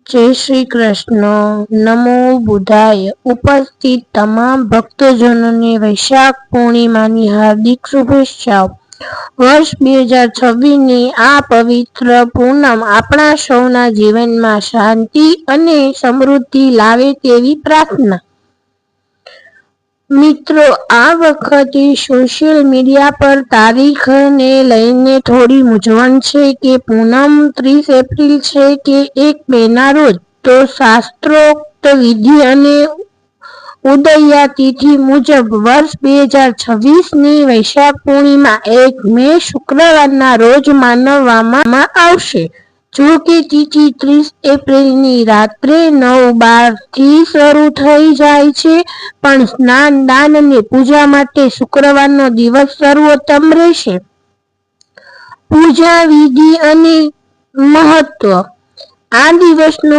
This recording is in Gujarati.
જય શ્રી કૃષ્ણ. નમો બુદ્ધાય. ઉપસ્થિત તમામ ભક્તજનોને વૈશાખ પૂર્ણિમાની હાર્દિક શુભેચ્છાઓ. વર્ષ 2026ની આ પવિત્ર પૂનમ આપણા સૌના જીવનમાં શાંતિ અને સમૃદ્ધિ લાવે તેવી પ્રાર્થના. મિત્રો, આ વખતે સોશિયલ મીડિયા પર તારીખને લઈને થોડી મૂંઝવણ છે કે પૂનમ 30 એપ્રિલ છે કે 1 મેના રોજ. તો શાસ્ત્રોક્ત વિધિ અને ઉદયા તિથિ મુજબ વર્ષ 2026ની વૈશાખ પૂર્ણિમા 1 મે શુક્રવારના રોજ માનવામાં આવશે. જો કે તિથિ 30 એપ્રિલની રાત્રે 9:12 થી શરૂ થઈ જાય છે, પણ સ્નાન, દાન અને પૂજા માટે શુક્રવારનો દિવસ સર્વોત્તમ રહેશે. પૂજા વિધિ અને મહત્વ. આ દિવસનો